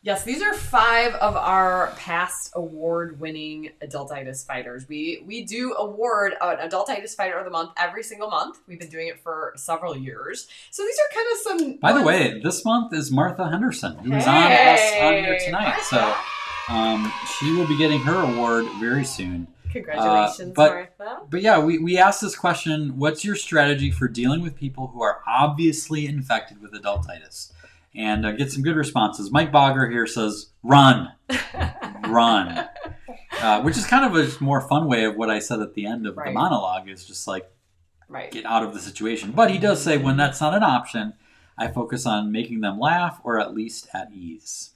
Yes, these are 5 of our past award-winning adultitis fighters. We do award an adultitis fighter of the month every single month. We've been doing it for several years. So these are kind of some. By the way, this month is Martha Henderson, who is on here tonight. So she will be getting her award very soon. Congratulations, Martha. But yeah, we asked this question: what's your strategy for dealing with people who are obviously infected with adultitis? And get some good responses. Mike Bogger here says, run. Run. Which is kind of a more fun way of what I said at the end of the monologue, is just like, get out of the situation. But he does say, when that's not an option, I focus on making them laugh or at least at ease.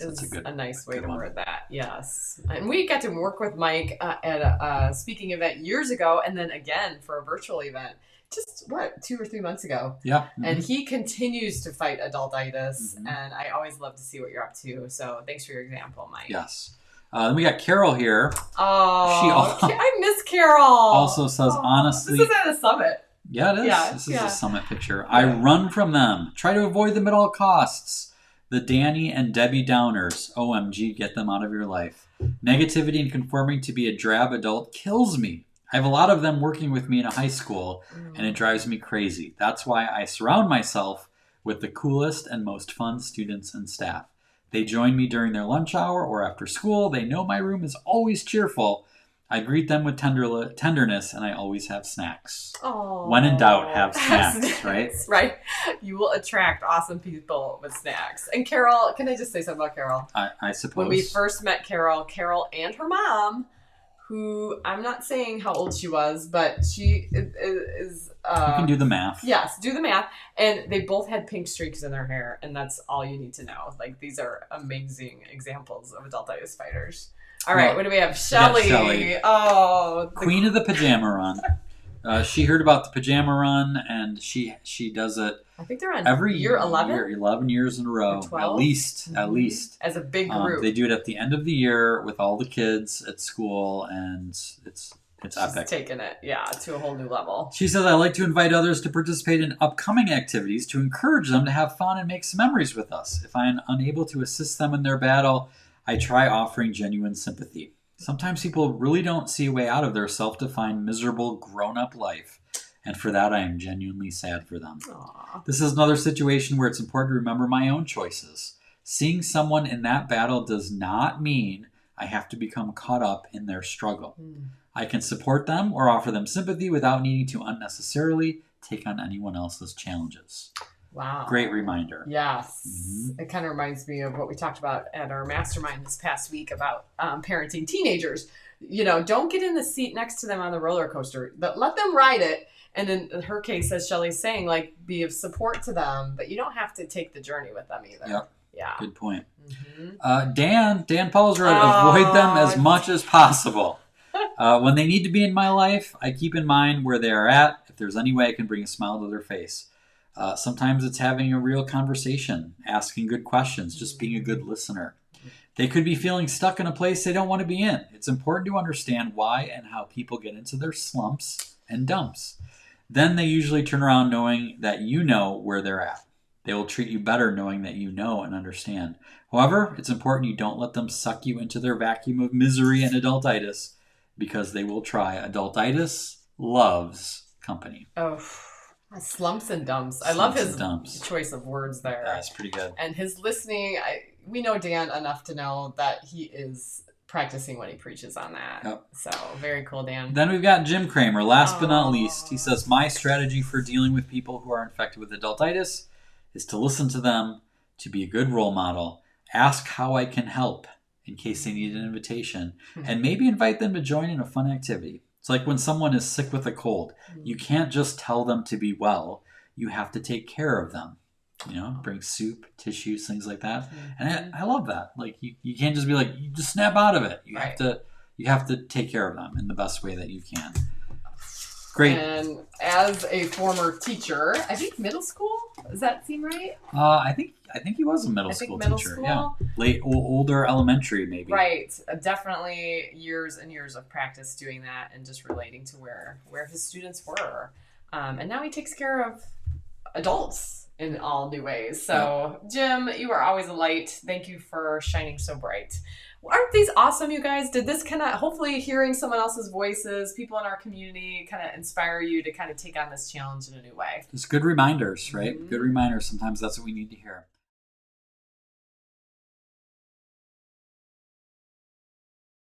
So that's a nice way to word that. Yes. And we got to work with Mike at a speaking event years ago, and then again for a virtual event. Just 2 or 3 months ago. Yeah. Mm-hmm. And he continues to fight adultitis, and I always love to see what you're up to. So thanks for your example, Mike. Yes. Then we got Carol here. Oh, I miss Carol. Also says, honestly. This is at a summit. Yeah, it is. Yeah, this is a summit picture. I run from them. Try to avoid them at all costs. The Danny and Debbie Downers. OMG, get them out of your life. Negativity and conforming to be a drab adult kills me. I have a lot of them working with me in a high school, and it drives me crazy. That's why I surround myself with the coolest and most fun students and staff. They join me during their lunch hour or after school. They know my room is always cheerful. I greet them with tenderness, and I always have snacks. Aww. When in doubt, have snacks, right? Right. You will attract awesome people with snacks. And Carol, can I just say something about Carol? I suppose. When we first met Carol and her mom, who I'm not saying how old she was, but she is. You can do the math. Yes, do the math. And they both had pink streaks in their hair, and that's all you need to know. Like, these are amazing examples of adultitis fighters. All right, what do we have? Shelly. Oh, Queen of the Pajama Run. She heard about the Pajama Run, and she does it. I think they're on every year 11? 11 years in a row. 12? At least. As a big group. They do it at the end of the year with all the kids at school, and it's epic. Taking it, to a whole new level. She says, I like to invite others to participate in upcoming activities to encourage them to have fun and make some memories with us. If I am unable to assist them in their battle, I try offering genuine sympathy. Sometimes people really don't see a way out of their self-defined, miserable, grown-up life. And for that, I am genuinely sad for them. Aww. This is another situation where it's important to remember my own choices. Seeing someone in that battle does not mean I have to become caught up in their struggle. I can support them or offer them sympathy without needing to unnecessarily take on anyone else's challenges. Wow. Great reminder. Yes. It kind of reminds me of what we talked about at our mastermind this past week about parenting teenagers. You know, don't get in the seat next to them on the roller coaster, but let them ride it. And in her case, as Shelly's saying, like, be of support to them, but you don't have to take the journey with them either. Yep. Yeah. Good point. Dan Paul's right. Avoid them as much as possible. When they need to be in my life, I keep in mind where they are at. If there's any way I can bring a smile to their face. Sometimes it's having a real conversation, asking good questions, just being a good listener. They could be feeling stuck in a place they don't want to be in. It's important to understand why and how people get into their slumps and dumps. Then they usually turn around knowing that you know where they're at. They will treat you better knowing that you know and understand. However, it's important you don't let them suck you into their vacuum of misery and adultitis, because they will try. Adultitis loves company. Oh, slumps and dumps. I love his choice of words there. That's pretty good. And his listening, we know Dan enough to know that he is practicing what he preaches on that. Yep. So, very cool, Dan. Then we've got Jim Kramer. Last but not least, he says, my strategy for dealing with people who are infected with adultitis is to listen to them, to be a good role model, ask how I can help in case they need an invitation, and maybe invite them to join in a fun activity. It's like when someone is sick with a cold. You can't just tell them to be well. You have to take care of them. You know, bring soup, tissues, things like that. And I love that. Like, you can't just be like, you just snap out of it. You have to take care of them in the best way that you can. Great. And as a former teacher, I think middle school, does that seem right? I think he was a middle school teacher. Yeah. Older elementary, maybe. Right. Definitely years and years of practice doing that and just relating to where his students were. And now he takes care of adults in all new ways. So, Jim, you are always a light. Thank you for shining so bright. Aren't these awesome, you guys? Did this kind of, hopefully hearing someone else's voices, people in our community, kind of inspire you to kind of take on this challenge in a new way? Just good reminders, right? Good reminders. Sometimes that's what we need to hear.